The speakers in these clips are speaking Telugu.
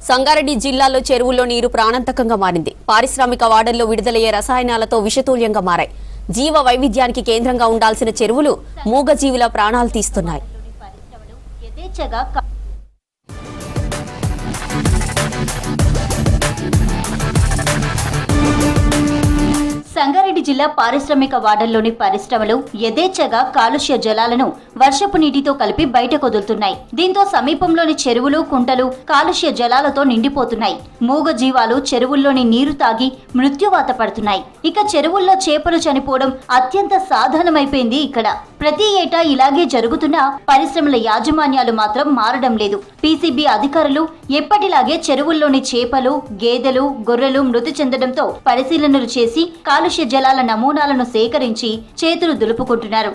సంగారెడ్డి జిల్లాలో చెరువుల్లో నీరు ప్రాణాంతకంగా మారింది. పారిశ్రామిక వాడల్లో విడుదలయ్యే రసాయనాలతో విషతుల్యంగా మారాయి. జీవ వైవిధ్యానికి కేంద్రంగా ఉండాల్సిన చెరువులు మూగజీవుల ప్రాణాలు తీస్తున్నాయి. సంగారెడ్డి జిల్లా పారిశ్రామిక వాడల్లోని పరిశ్రమలు యథేచ్ఛగా కాలుష్య జలాలను వర్షపు నీటితో కలిపి బయటకు వదులుతున్నాయి. దీంతో సమీపంలోని చెరువులు, కుంటలు కాలుష్య జలాలతో నిండిపోతున్నాయి. మూగ జీవాలు చెరువుల్లోని నీరు తాగి మృత్యువాత పడుతున్నాయి. ఇక చెరువుల్లో చేపలు చనిపోవడం అత్యంత సాధారణమైపోయింది. ఇక్కడ ప్రతి ఏటా ఇలాగే జరుగుతున్నా పరిశ్రమల యాజమాన్యాలు మాత్రం మారడం లేదు. పీసీబీ అధికారులు ఎప్పటిలాగే చెరువుల్లోని చేపలు, గేదెలు, గొర్రెలు మృతి చెందడంతో పరిశీలనలు చేసి కాలుష్య జలాల నమూనాలను సేకరించి చేతులు దులుపుకుంటున్నారు.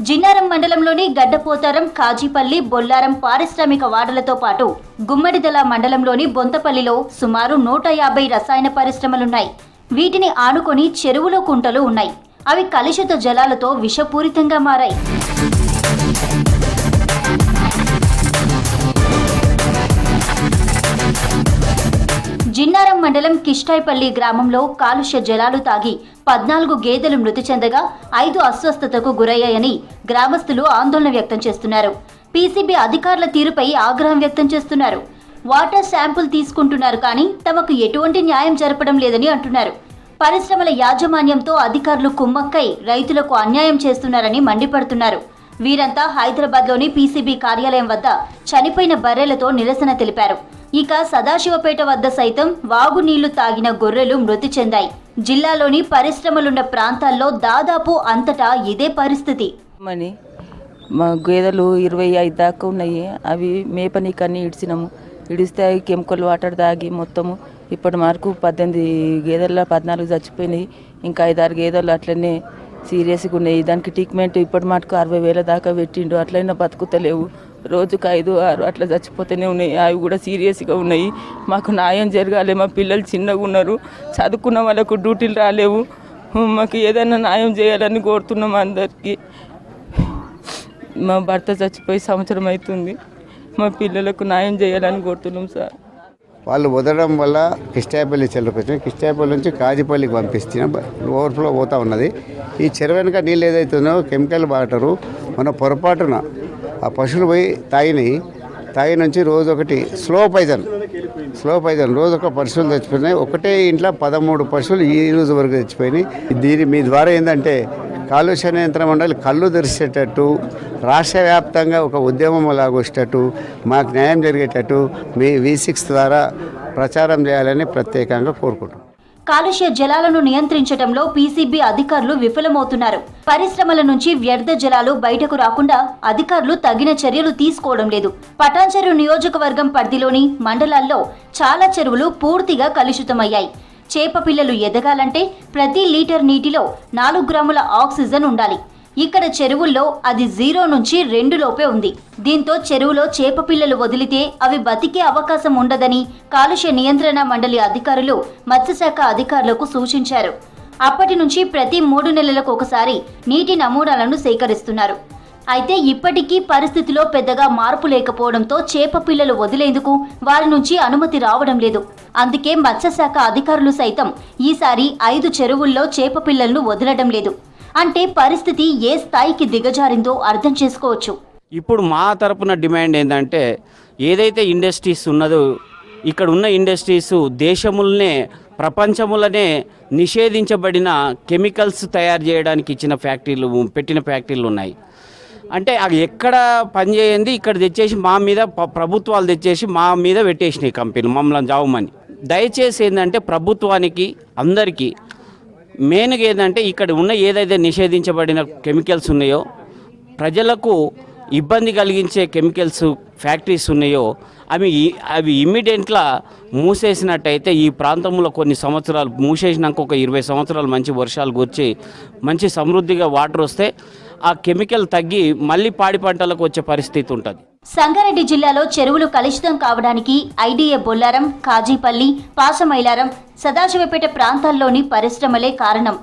జిన్నారం మండలంలోని గడ్డపోతారం, కాజీపల్లి, బొల్లారం పారిశ్రామిక వాడలతో పాటు గుమ్మడిదల మండలంలోని బొంతపల్లిలో సుమారు 150 రసాయన పరిశ్రమలున్నాయి. వీటిని ఆనుకొని చెరువులో కుంటలు ఉన్నాయి. అవి కలుషిత జలాలతో విషపూరితంగా మారాయి. జిన్నారం మండలం కిష్టాయిపల్లి గ్రామంలో కాలుష్య జలాలు తాగి 14 గేదెలు మృతి చెందగా 5 అస్వస్థతకు గురయ్యాయని గ్రామస్తులు ఆందోళన వ్యక్తం చేస్తున్నారు. పీసీబీ అధికారుల తీరుపై ఆగ్రహం వ్యక్తం చేస్తున్నారు. వాటర్ శాంపుల్ తీసుకుంటున్నారు కానీ తమకు ఎటువంటి న్యాయం జరపడం లేదని అంటున్నారు. పరిశ్రమల యాజమాన్యంతో అధికారులు కుమ్మక్కై రైతులకు అన్యాయం చేస్తున్నారని మండిపడుతున్నారు. వీరంతా హైదరాబాద్లోని పీసీబీ కార్యాలయం వద్ద చనిపోయిన బర్రెలతో నిరసన తెలిపారు. ఇక సదాశివపేట వద్ద సైతం వాగునీళ్లు తాగిన గొర్రెలు మృతి చెందాయి. జిల్లాలోని పరిశ్రమలున్న ప్రాంతాల్లో దాదాపు అంతటా ఇదే పరిస్థితి. మా గేదెలు 25 దాకా ఉన్నాయి. అవి మేపనీకన్నీ ఇడిచినాము. ఇడిస్తే కెమికల్ వాటర్ తాగి మొత్తము ఇప్పటి వరకు 18 గేదెల్లో 14 చచ్చిపోయినాయి. ఇంకా 5-6 గేదెలు అట్లనే సీరియస్గా ఉన్నాయి. దానికి ట్రీట్మెంట్ ఇప్పటి మటుకు 60,000 దాకా పెట్టిండు. అట్లయినా బతుకుతలేవు. రోజుకు 5-6 అట్లా చచ్చిపోతూనే ఉన్నాయి. అవి కూడా సీరియస్గా ఉన్నాయి. మాకు న్యాయం జరగాలి. మా పిల్లలు చిన్నగా ఉన్నారు. చదువుకున్న వాళ్ళకు డ్యూటీలు రాలేవు. మాకు ఏదైనా న్యాయం చేయాలని కోరుతున్నాం అందరికీ. మా భర్త చచ్చిపోయి సంవత్సరం అవుతుంది. మా పిల్లలకు న్యాయం చేయాలని కోరుతున్నాం సార్. వాళ్ళు వదలడం వల్ల కిష్టాయపల్లి చెరువుకి వచ్చినాం. కిష్టాయపల్లి నుంచి కాజీపల్లికి పంపిస్తున్నాం. ఓవర్ఫ్లో పోతూ ఉన్నది. ఈ చెరువు వెనుక నీళ్ళు ఏదైతుందో కెమికల్ వాటరు మన పొరపాటున ఆ పశువులు పోయి తాగి నుంచి రోజు ఒకటి స్లో పైజన్ రోజు ఒక పశువులు చచ్చిపోయినాయి. ఒకటే ఇంట్లో 13 పశువులు ఈ రోజు వరకు చచ్చిపోయినాయి. మీ ద్వారా ఏంటంటే కాలుష్య నియంత్రణ మండలి కళ్ళు తెరిచేటట్టు రాష్ట్ర వ్యాప్తంగా ఒక ఉద్యమం లాగొచ్చేటట్టు మాకు న్యాయం జరిగేటట్టు మీ V6 ద్వారా ప్రచారం చేయాలని ప్రత్యేకంగా కోరుకుంటున్నాం. కాలుష్య జలాలను నియంత్రించడంలో పీసీబీ అధికారులు విఫలమవుతున్నారు. పరిశ్రమల నుంచి వ్యర్థ జలాలు బయటకు రాకుండా అధికారులు తగిన చర్యలు తీసుకోవడం లేదు. పటాన్చెరు నియోజకవర్గం పరిధిలోని మండలాల్లో చాలా చెరువులు పూర్తిగా కలుషితమయ్యాయి. చేప పిల్లలు ఎదగాలంటే ప్రతి లీటర్ నీటిలో 4 గ్రాముల ఆక్సిజన్ ఉండాలి. ఇక్కడ చెరువుల్లో అది 0 నుంచి 2 లోపే ఉంది. దీంతో చెరువులో చేప పిల్లలు వదిలితే అవి బతికే అవకాశం ఉండదని కాలుష్య నియంత్రణ మండలి అధికారులు మత్స్యశాఖ అధికారులకు సూచించారు. అప్పటి నుంచి ప్రతి 3 నెలలకు ఒకసారి నీటి నమూనాలను సేకరిస్తున్నారు. అయితే ఇప్పటికీ పరిస్థితిలో పెద్దగా మార్పు లేకపోవడంతో చేప పిల్లలు వదిలేందుకు వారి నుంచి అనుమతి రావడం లేదు. అందుకే మత్స్యశాఖ అధికారులు సైతం ఈసారి 5 చెరువుల్లో చేప పిల్లలను వదలడం లేదు. అంటే పరిస్థితి ఏ స్థాయికి దిగజారిందో అర్థం చేసుకోవచ్చు. ఇప్పుడు మా తరపున డిమాండ్ ఏంటంటే ఏదైతే ఇండస్ట్రీస్ ఉన్నదో ఇక్కడ ఉన్న ఇండస్ట్రీస్ దేశములనే ప్రపంచములనే నిషేధించబడిన కెమికల్స్ తయారు చేయడానికి పెట్టిన ఫ్యాక్టరీలు ఉన్నాయి. అంటే అవి ఎక్కడ పనిచేయండి ఇక్కడ తెచ్చేసి మా మీద ప్రభుత్వాలు తెచ్చేసి మా మీద పెట్టేసినాయి కంపెనీలు మమ్మల్ని జావమని. దయచేసి ఏంటంటే ప్రభుత్వానికి అందరికీ మెయిన్గా ఏంటంటే ఇక్కడ ఉన్న ఏదైతే నిషేధించబడిన కెమికల్స్ ఉన్నాయో ప్రజలకు ఇబ్బంది కలిగించే కెమికల్స్ ఫ్యాక్టరీస్ ఉన్నాయో అవి ఇమ్మీడియట్గా మూసేసినట్టయితే ఈ ప్రాంతంలో కొన్ని సంవత్సరాలు మూసేసినాక ఒక 20 సంవత్సరాలు మంచి వర్షాలు వచ్చి మంచి సమృద్ధిగా వాటర్ వస్తే ఆ కెమికల్ తగ్గి మళ్ళీ పాడి పంటలకు వచ్చే పరిస్థితి ఉంటుంది. సంగారెడ్డి జిల్లాలో చెరువులు కలుషితం కావడానికి ఐడిఏ బొల్లారం, కాజీపల్లి, పాసమైలారం, సదాశివపేట ప్రాంతాల్లోని పరిశ్రమలే కారణం.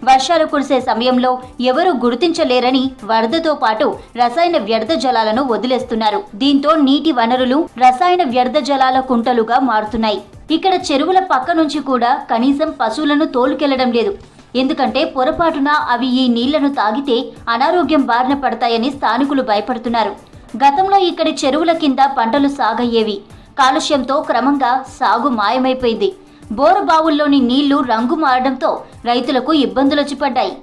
వర్షాలు కురిసే సమయంలో ఎవరూ గుర్తించలేరని వరదతో పాటు రసాయన వ్యర్థ జలాలను వదిలేస్తున్నారు. దీంతో నీటి వనరులు రసాయన వ్యర్థ జలాల కుంటలుగా మారుతున్నాయి. ఇక్కడ చెరువుల పక్క నుంచి కూడా కనీసం పశువులను తోలుకెళ్లడం లేదు. ఎందుకంటే పొరపాటున అవి ఈ నీళ్లను తాగితే అనారోగ్యం బారిన పడతాయని స్థానికులు భయపడుతున్నారు. గతంలో ఇక్కడి చెరువుల కింద పంటలు సాగయ్యేవి. కాలుష్యంతో క్రమంగా సాగు మాయమైపోయింది. బోరు బావుల్లోని నీళ్లు రంగు మారడంతో రైతులకు ఇబ్బందులొచ్చి పడ్డాయి.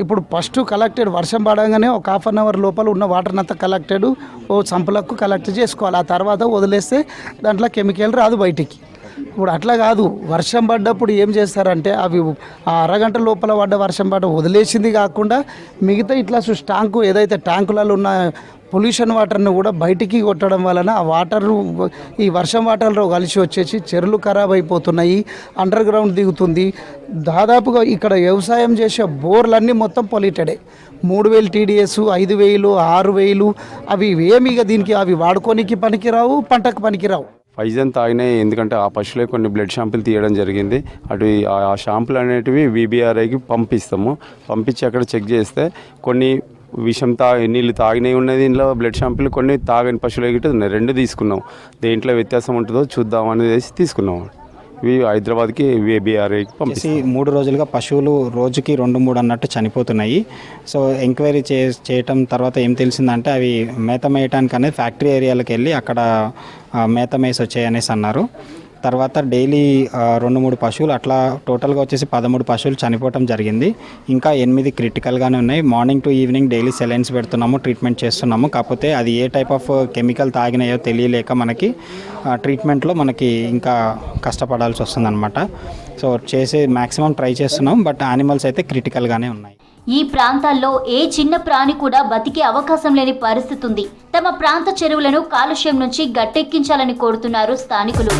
ఇప్పుడు ఫస్ట్ కలెక్టెడ్ వర్షం పడగానే ఒక హాఫ్ అన్ అవర్ లోపల ఉన్న వాటర్ అంతా కలెక్టెడ్ ఓ సంపులకు కలెక్ట్ చేసుకోవాలి. ఆ తర్వాత వదిలేస్తే దాంట్లో కెమికల్ రాదు బయటికి. ఇప్పుడు అట్లా కాదు, వర్షం పడ్డప్పుడు ఏం చేస్తారంటే అవి ఆ అరగంట లోపల పడ్డ వర్షం పడ్డ వదిలేసింది కాకుండా మిగతా ఇట్లా ట్యాంకు ఏదైతే ట్యాంకులలో ఉన్న పొల్యూషన్ వాటర్ను కూడా బయటికి కొట్టడం వలన ఆ వాటర్ ఈ వర్షం వాటర్లో కలిసి వచ్చేసి చెరువులు ఖరాబ్ అయిపోతున్నాయి. అండర్ గ్రౌండ్ దిగుతుంది. దాదాపుగా ఇక్కడ వ్యవసాయం చేసే బోర్లన్నీ మొత్తం పొల్యూటెడే. 3000 TDS, 5000, 6000 అవి ఏమి దీనికి అవి వాడుకోనికి పనికిరావు, పంటకు పనికిరావు. పైజన్ తాగినాయి. ఎందుకంటే ఆ పశువులే కొన్ని బ్లడ్ షాంపుల్ తీయడం జరిగింది. అటు ఆ షాంపుల్ అనేటివి VBRIకి పంపిస్తాము. పంపించి అక్కడ చెక్ చేస్తే కొన్ని విషం నీళ్ళు తాగినవి ఉన్నది, ఇంట్లో బ్లడ్ షాంపుల్ కొన్ని తాగని పశువులు గిట్ట ఉన్నాయి. 2 తీసుకున్నాం. దేంట్లో వ్యత్యాసం ఉంటుందో చూద్దాం అనేది తీసుకున్నాం. ఇవి హైదరాబాద్కి VBRIకి పంపించి 3 రోజులుగా పశువులు రోజుకి 2-3 అన్నట్టు చనిపోతున్నాయి. సో ఎంక్వైరీ చేయటం తర్వాత ఏం తెలిసిందంటే అవి మేత మేయటానికి అనేది ఫ్యాక్టరీ ఏరియాలకు వెళ్ళి అక్కడ మేత మేసి వచ్చాయనేసి అన్నారు. తర్వాత డైలీ 2-3 పశువులు అట్లా టోటల్గా వచ్చేసి 13 పశువులు చనిపోవటం జరిగింది. ఇంకా 8 క్రిటికల్గానే ఉన్నాయి. Morning to evening daily salines పెడుతున్నాము, ట్రీట్మెంట్ చేస్తున్నాము. కాకపోతే అది ఏ టైప్ ఆఫ్ కెమికల్ తాగినాయో తెలియలేక మనకి ట్రీట్మెంట్లో మనకి ఇంకా కష్టపడాల్సి వస్తుందన్నమాట. సో చేసే మ్యాక్సిమం ట్రై చేస్తున్నాం, బట్ యానిమల్స్ అయితే క్రిటికల్గానే ఉన్నాయి. ఈ ప్రాంతాల్లో ఏ చిన్న ప్రాణి కూడా బతికే అవకాశం లేని పరిస్థితి ఉంది. తమ ప్రాంత చెరువులను కాలుష్యం నుంచి గట్టెక్కించాలని కోరుతున్నారు స్థానికులు.